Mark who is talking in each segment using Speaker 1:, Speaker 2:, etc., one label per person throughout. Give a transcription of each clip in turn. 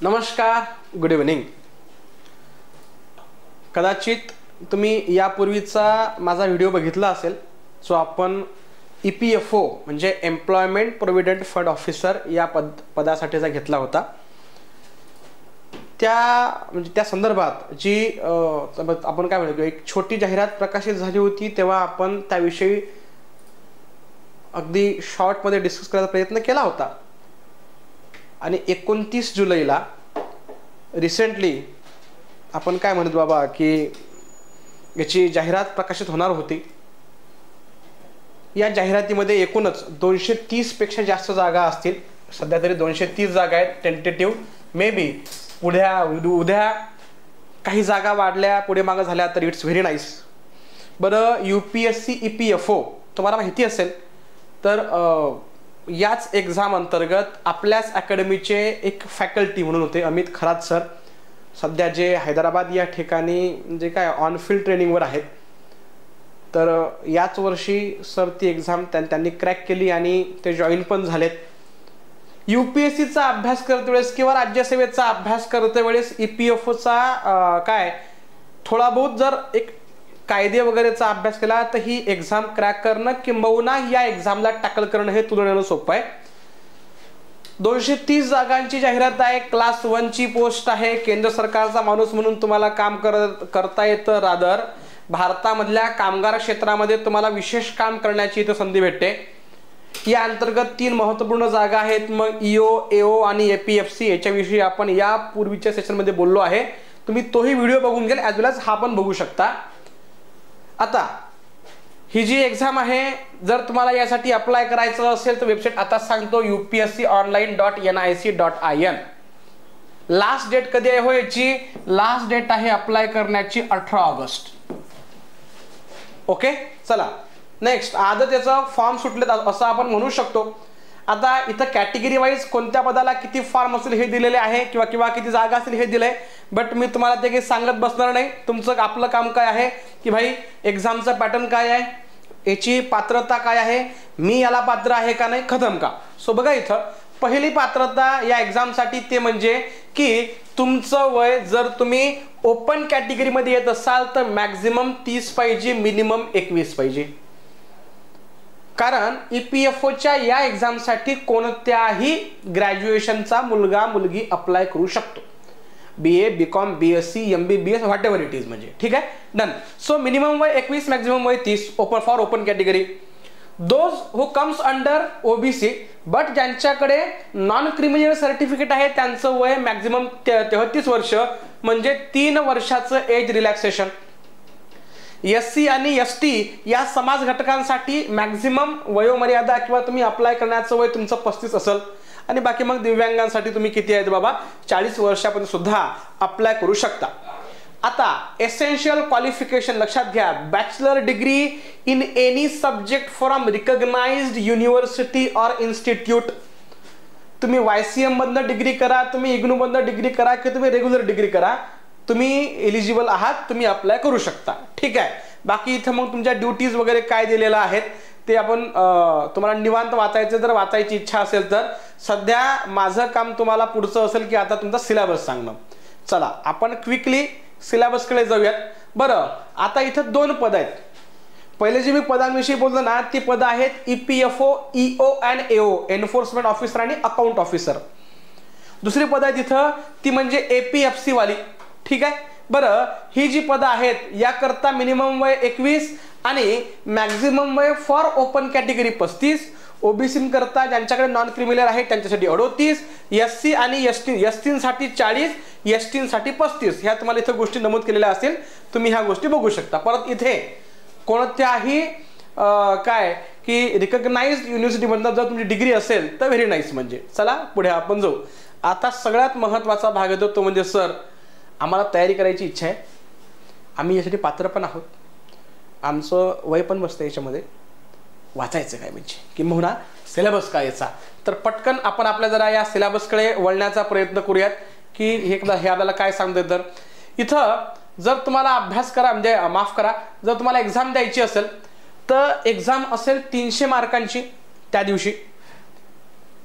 Speaker 1: नमस्कार, good evening. कदाचित तुम्ही यापूर्वीचा माझा व्हिडिओ बघितला असेल जो आपण EPFO म्हणजे एम्प्लॉयमेंट प्रोव्हिडंट फंड ऑफिसर या पदासाठीचा घेतला होता. त्या संदर्भात जी आपण काय म्हणतो एक छोटी जाहिरात प्रकाशित झाली होती, तेव्हा आपण त्याविषयी अगदी शॉर्टमध्ये डिस्कस करायचा प्रयत्न केला होता. आणि 29 जुलैला रिसेंटली आपण काय म्हणतो बाबा की याची जाहिरात प्रकाशित होणार होती. या जाहिरातीमध्ये एकूणच 230 पेक्षा जास्त जागा असतील. सध्या तरी 230 जागा आहेत टेंटेटिव्ह. मे बी उद्या काही जागा वाढल्या पुढे मागं झाल्या तर इट्स व्हेरी नाईस. बरं, UPSC EPFO तुम्हाला माहिती असेल तर याच एक्झाम अंतर्गत आपल्याच अकॅडमीचे एक फॅकल्टी म्हणून होते अमित खरात सर, सध्या जे हैदराबाद या ठिकाणी जे काय ऑन फील्ड ट्रेनिंगवर आहेत. तर याच वर्षी सर ती एक्झाम त्यांनी क्रॅक केली आणि ते जॉईन पण झालेत. UPSCचा अभ्यास करते वेळेस किंवा राज्यसेवेचा अभ्यास करते वेळेस EPFOचा काय थोडा बहुत जर एक कायदे वगैरेचा अभ्यास केला तर ही एक्झाम क्रॅक करणं किंबहुना या एक्झामला टॅकल करणं हे तुलनेनं सोपं आहे. 230 जागांची जाहिरात आहे. क्लास 1 ची पोस्ट आहे. केंद्र सरकारचा माणूस म्हणून तुम्हाला काम करता येतं. रादर भारतामधल्या कामगार क्षेत्रामध्ये तुम्हाला विशेष काम करण्याची इथं संधी भेटते. या अंतर्गत 3 महत्त्वपूर्ण जागा आहेत. मग EO, AO आणि APFC याच्याविषयी आपण यापूर्वीच्या सेशनमध्ये बोललो आहे. तुम्ही तोही व्हिडिओ बघून घ्याल ॲज वेल ॲज हा पण बघू शकता. आता ही जी एक्झाम आहे, जर तुम्हाला यासाठी अप्लाय करायचं असेल तर वेबसाईट आता सांगतो upsconline.nic.in. लास्ट डेट कधी आहे हो याची? लास्ट डेट आहे अप्लाय करण्याची 18 ऑगस्ट. ओके, चला नेक्स्ट. आजच याचा फॉर्म सुटलेत असं आपण म्हणू शकतो. आता इथं कॅटेगरी वाईज कोणत्या पदाला किती फॉर्म असेल हे दिलेले आहे किंवा किती जागा असेल हे दिलंय. बट मी तुम्हाला ते काही सांगत बसणार नाही. तुमचं आपलं काम काय आहे की भाई एक्झामचा पॅटर्न काय आहे, याची पात्रता काय आहे, मी याला पात्र आहे का नाही, खतम का. सो बघा इथं पहिली पात्रता या एक्झामसाठी ते म्हणजे की तुमचं वय जर तुम्ही ओपन कॅटेगरीमध्ये येत असाल तर मॅक्झिमम 30 पाहिजे, मिनिमम 21 पाहिजे. कारण EPFOच्या या एक्झामसाठी कोणत्याही ग्रॅज्युएशनचा मुलगा मुलगी अप्लाय करू शकतो. BA, BCom, BSc, MBBS what ever it is. म्हणजे ठीक आहे, डन. सो मिनिमम वय 21, मॅक्झिमम वय 30 for open category. Those who comes under OBC but ज्यांच्याकडे नॉन क्रिमिनल सर्टिफिकेट आहे त्यांचं वय मॅक्झिमम 33 वर्ष म्हणजे 3 वर्षाचं एज रिलॅक्सेशन. SC आणि ST या समाज घटकांसाठी मॅक्झिमम वयोमर्यादा किंवा तुम्ही अप्लाय करण्याचं वय तुमचं 35 असेल. आणि बाकी मग दिव्यांगांसाठी तुम्ही किती आहेत बाबा 40 वर्षापर्यंत सुद्धा अप्लाय करू शकता. आता एसेन्शियल क्वालिफिकेशन लक्षात घ्या. Bachelor degree in any subject from recognised university or institute. तुम्ही YCM मधनं डिग्री करा, तुम्ही IGNOU मधनं डिग्री करा किंवा तुम्ही रेग्युलर डिग्री करा, तुम्ही एलिजिबल आहात, तुम्ही अप्लाय करू शकता. ठीक आहे. बाकी इथं मग तुमच्या ड्युटीज वगैरे काय दिलेलं आहेत ते आपण तुम्हाला निवांत वाचायचं जर वाचायची इच्छा असेल तर. सध्या माझं काम तुम्हाला पुढचं असेल की आता तुमचा सिलेबस सांगणं. चला आपण क्विकली सिलेबसकडे जाऊयात. बरं, आता इथं 2 पद आहेत. पहिले जे मी पदांविषयी बोललो ना ती पदं आहेत EPFO, EO and AO, enforcement officer आणि अकाउंट ऑफिसर. दुसरी पद आहेत इथं ती म्हणजे APFC वाली. ठीक आहे. बरं, ही जी पदं आहेत याकरता मिनिमम वय 21 आणि मॅक्झिमम वय फॉर ओपन कॅटेगरी 35. OBC करता ज्यांच्याकडे नॉन क्रिमिनल आहे त्यांच्यासाठी 38, SC आणि ST साठी 40, ST साठी 35. ह्या तुम्हाला इथं गोष्टी नमूद केलेल्या असतील, तुम्ही ह्या गोष्टी बघू शकता. परत इथे कोणत्याही काय की रिकग्नाइज्ड युनिव्हर्सिटीमधनं जर तुमची डिग्री असेल तर व्हेरी नाईस. म्हणजे चला पुढे आपण जाऊ. आता सगळ्यात महत्त्वाचा भाग येतो तो म्हणजे सर आम्हाला तयारी करायची इच्छा आहे, आम्ही यासाठी पात्र पण आहोत, आमचं वय पण बसतं याच्यामध्ये, वाचायचं काय म्हणजे किंबहुना सिलेबस काय याचा. तर पटकन आपण आपल्या जरा या सिलेबसकडे वळण्याचा प्रयत्न करूयात की हे आपल्याला काय सांगतं. तर इथं जर तुम्हाला अभ्यास करा म्हणजे माफ करा जर तुम्हाला एक्झाम द्यायची असेल तर एक्झाम असेल 300 मार्कांची. त्या दिवशी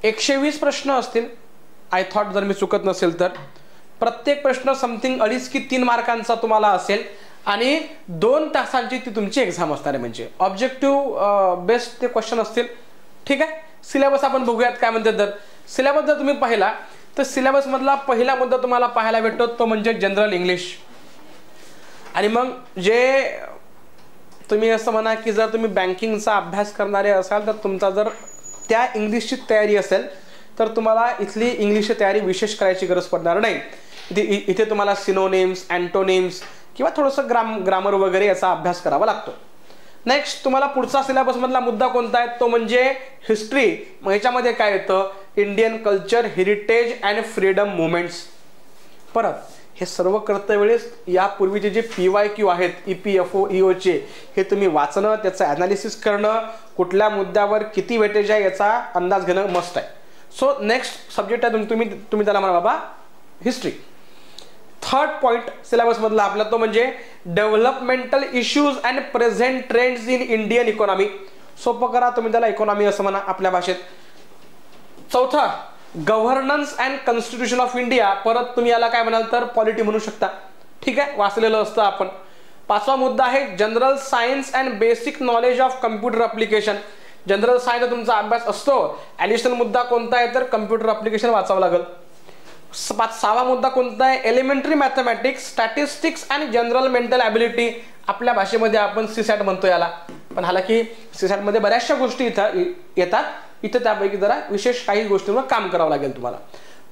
Speaker 1: 120 प्रश्न असतील आय थॉट, जर मी चुकत नसेल तर. प्रत्येक प्रश्न समथिंग 2.5 की 3 मार्कांचा तुम्हाला असेल आणि 2 तासांची ती तुमची एक्झाम असणार आहे. म्हणजे ऑब्जेक्टिव्ह बेस्ड ते क्वेश्चन असतील. ठीक आहे. सिलेबस आपण बघूयात काय म्हणते. तर सिलेबस जर तुम्ही पाहिला तर सिलेबस मधला पहिला मुद्दा तुम्हाला पाहायला भेटतो तो म्हणजे जनरल इंग्लिश. आणि मग जे तुम्ही असं म्हणा की जर तुम्ही बँकिंगचा अभ्यास करणारे असाल तर तुमचा जर त्या इंग्लिशची तयारी असेल तर तुम्हाला इथली इंग्लिशची तयारी विशेष करायची गरज पडणार नाही. इथे तुम्हाला सिनोनिम्स, अँटोनिम्स किंवा थोडंसं ग्रामर वगैरे याचा अभ्यास करावा लागतो. नेक्स्ट तुम्हाला पुढचा सिलेबस मधला मुद्दा कोणता आहे तो म्हणजे हिस्ट्री. मग ह्याच्यामध्ये काय येतं, Indian culture, heritage and freedom movements. परत हे सर्व करते वेळेस यापूर्वीचे जे PYQ आहेत EPFO EOचे हे तुम्ही वाचणं, त्याचं ॲनालिसिस करणं, कुठल्या मुद्द्यावर किती वेटेज आहे याचा अंदाज घेणं मस्ट आहे. सो नेक्स्ट सब्जेक्ट आहे तुम्ही त्याला म्हणा बाबा हिस्ट्री. थर्ड पॉइंट सिलेबस मधला आपला तो म्हणजे developmental issues and present trends in Indian economy. सोपं करा तुम्ही त्याला इकॉनॉमी असं म्हणा आपल्या भाषेत. चौथा governance and constitution of India. परत तुम्ही याला काय म्हणाल तर पॉलिटी म्हणू शकता. ठीक आहे, वाचलेलं असतं आपण. पाचवा मुद्दा आहे general science and basic knowledge of computer application. General science तुमचा अभ्यास असतो. ॲडिशनल मुद्दा कोणता आहे तर कम्प्युटर ॲप्लिकेशन वाचावं लागेल. सहावा मुद्दा कोणता आहे, elementary mathematics, statistics and general mental ability. आपल्या भाषेमध्ये आपण CSAT म्हणतो याला, पण हालाकी CSAT मध्ये बऱ्याचशा गोष्टी इथं येतात. इथं त्यापैकी जरा विशेष काही गोष्टींवर काम करावं लागेल तुम्हाला.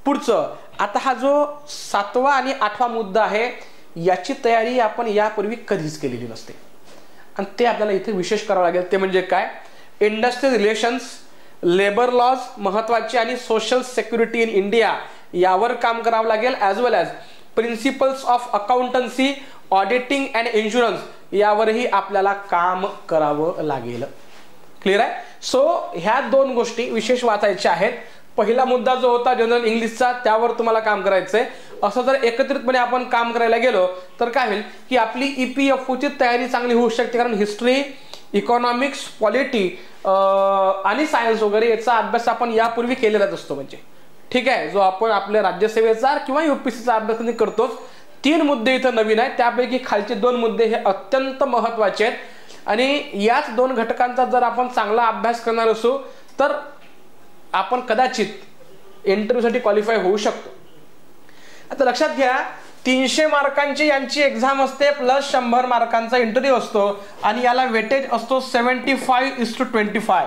Speaker 1: पुढचं आता हा जो 7वा आणि 8वा मुद्दा आहे याची तयारी आपण यापूर्वी कधीच केलेली नसते आणि ते आपल्याला इथे विशेष करावं लागेल. ते म्हणजे काय, इंडस्ट्रियल रिलेशन्स, लेबर लॉज महत्वाचे आणि सोशल सिक्युरिटी इन इंडिया यावर काम करावं लागेल. As well as principles of accountancy, auditing and insurance यावरही आपल्याला काम करावं लागेल. क्लिअर आहे. सो ह्या 2 गोष्टी विशेष वाचायच्या आहेत. पहिला मुद्दा जो होता जनरल इंग्लिशचा त्यावर तुम्हाला काम करायचंय. असं जर एकत्रितपणे आपण काम करायला गेलो तर काय होईल की आपली EPFOची तयारी चांगली होऊ शकते. कारण हिस्ट्री, इकॉनॉमिक्स, पॉलिटी आणि सायन्स वगैरे याचा अभ्यास आपण यापूर्वी केलेलाच असतो. म्हणजे ठीक आहे, जो आपण आपल्या राज्यसेवेचा किंवा UPSCचा अभ्यास करतोच. 3 मुद्दे इथं नवीन आहेत. त्यापैकी खालचे 2 मुद्दे हे अत्यंत महत्वाचे आहेत आणि याच 2 घटकांचा जर आपण चांगला अभ्यास करणार असू तर आपण कदाचित इंटरव्ह्यूसाठी क्वालिफाय होऊ शकतो. आता लक्षात घ्या 300 मार्कांची यांची एक्झाम असते प्लस 100 मार्कांचा इंटरव्ह्यू असतो आणि याला वेटेज असतो 75:25.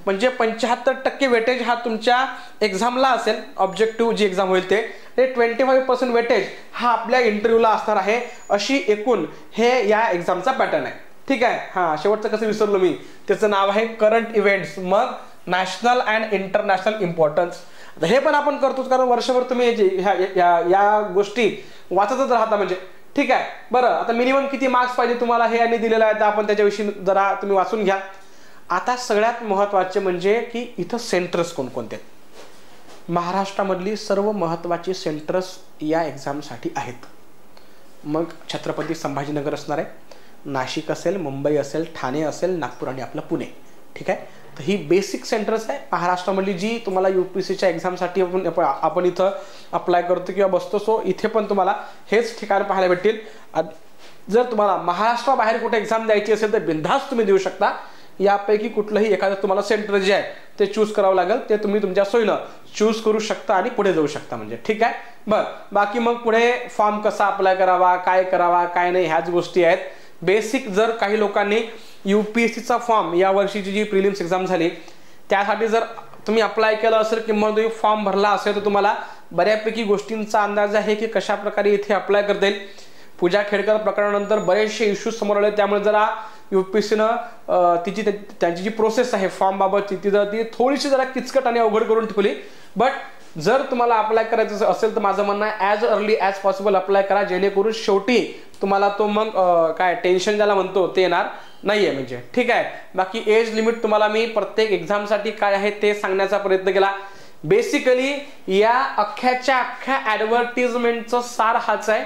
Speaker 1: म्हणजे 75% वेटेज हा तुमच्या एक्झामला असेल. ऑब्जेक्टिव्ह जी एक्झाम होईल ते 25% वेटेज हा आपल्या इंटरव्ह्यूला असणार आहे. अशी एकूण हे या एक्झामचा पॅटर्न आहे. ठीक आहे. हां, शेवटचं कसं विसरलो मी, त्याचं नाव आहे करंट इव्हेंट्स, मग नॅशनल अँड इंटरनॅशनल इम्पॉर्टन्स. हे पण आपण करतोच कारण वर्षभर तुम्ही या गोष्टी वाचतच राहता. म्हणजे ठीक आहे. बरं, आता मिनिमम किती मार्क्स पाहिजे तुम्हाला हे यांनी दिलेलं आहे तर आपण त्याच्याविषयी जरा तुम्ही वाचून घ्या. आता सगळ्यात महत्त्वाचे म्हणजे की इथं सेंटर्स कोणकोणते आहेत. महाराष्ट्रामधली सर्व महत्त्वाची सेंटर्स या एक्झामसाठी आहेत. मग छत्रपती संभाजीनगर असणार आहे, नाशिक असेल, मुंबई असेल, ठाणे असेल, नागपूर आणि आपलं पुणे. ठीक आहे. तर ही बेसिक सेंटर्स आहे महाराष्ट्रामधली जी तुम्हाला UPSCच्या एक्झामसाठी आपण इथं अप्लाय करतो किंवा बसतो. सो इथे पण तुम्हाला हेच ठिकाण पाहायला भेटतील. जर तुम्हाला महाराष्ट्राबाहेर कुठे एक्झाम द्यायची असेल तर बिनधास्त तुम्ही देऊ शकता. यापैकी कुठलंही एखादं तुम्हाला सेंटर जे आहे ते चूज करावं लागेल. ते तुम्ही तुमच्या सोयीनं चूज करू शकता आणि पुढे जाऊ शकता. म्हणजे ठीक आहे. बरं, बाकी मग पुढे फॉर्म कसा अप्लाय करावा, काय करावा, काय नाही, ह्याच गोष्टी आहेत बेसिक. जर काही लोकांनी UPSCचा फॉर्म या वर्षीची जी प्रिलिम्स एक्झाम झाली त्यासाठी जर तुम्ही अप्लाय केलं असेल किंवा तुम्ही फॉर्म भरला असेल तर तुम्हाला बऱ्यापैकी गोष्टींचा अंदाज आहे की कशा प्रकारे इथे अप्लाय करता येईल. पूजा खेडकर प्रकरणानंतर बरेचसे इश्यूज समोर आले त्यामुळे जरा UPSCनं त्यांची जी प्रोसेस आहे फॉर्म बाबतची ती थोडीशी जरा किचकट आणि अवघड करून ठेवली. बट जर तुम्हाला अप्लाय करायचं असेल तर माझं म्हणणं आहे as early as possible apply करा जेणेकरून शेवटी तुम्हाला तो मग काय टेन्शन ज्याला म्हणतो ते येणार नाहीये. म्हणजे ठीक आहे. बाकी एज लिमिट तुम्हाला मी प्रत्येक एक्झामसाठी काय आहे ते सांगण्याचा प्रयत्न केला. बेसिकली या अख्ख्या ॲडव्हर्टिजमेंटचं सार हाच आहे.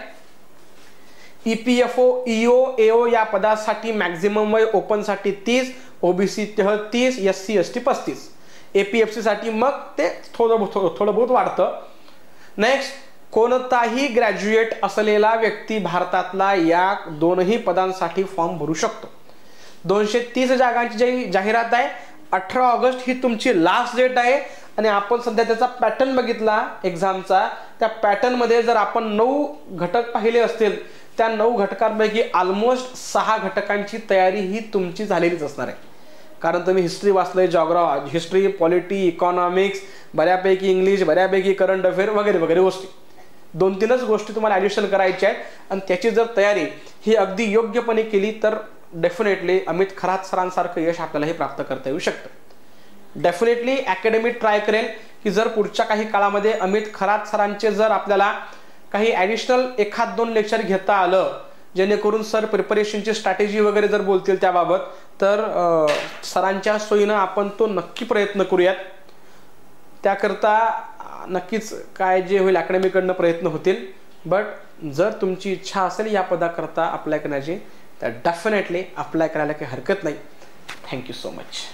Speaker 1: EPFO EO AO या पदासाठी मॅक्झिमम वय ओपनसाठी 30, OBC 33, SC ST 35. APFC साठी मग ते थोडं बहुत वाढतं. नेक्स्ट, कोणताही ग्रॅज्युएट असलेला व्यक्ती भारतातला या दोनही पदांसाठी फॉर्म भरू शकतो. 230 जागांची जी जाहिरात आहे, 18 ऑगस्ट ही तुमची लास्ट डेट आहे. आणि आपण सध्या त्याचा पॅटर्न बघितला एक्झामचा, त्या पॅटर्नमध्ये जर आपण 9 घटक पाहिले असतील, त्या 9 घटकांपैकी ऑलमोस्ट 6 घटकांची तयारी ही तुमची झालेलीच असणार आहे. कारण तुम्ही हिस्ट्री वाचलंय, हिस्ट्री, पॉलिटी, इकॉनॉमिक्स, बऱ्यापैकी इंग्लिश, बऱ्यापैकी करंट अफेअर वगैरे वगैरे गोष्टी, 2-3च गोष्टी तुम्हाला ॲडिशन करायच्या आहेत. आणि त्याची जर तयारी ही अगदी योग्यपणे केली तर डेफिनेटली अमित खरात सरांसारखं यश आपल्यालाही प्राप्त करता येऊ शकतं. डेफिनेटली अकॅडमी ट्राय करेल की जर पुढच्या काही काळामध्ये अमित खरात सरांचे जर आपल्याला काही ॲडिशनल 1-2 लेक्चर घेता आलं, जेणेकरून सर प्रिपरेशनची स्ट्रॅटेजी वगैरे जर बोलतील त्याबाबत, तर सरांच्या सोयीनं आपण तो नक्की प्रयत्न करूयात. त्याकरता नक्कीच काय जे होईल अकॅडमीकडनं प्रयत्न होतील. बट जर तुमची इच्छा असेल या पदाकरता अप्लाय करण्याची, तर डेफिनेटली अप्लाय करायला काही हरकत नाही. Thank you so much.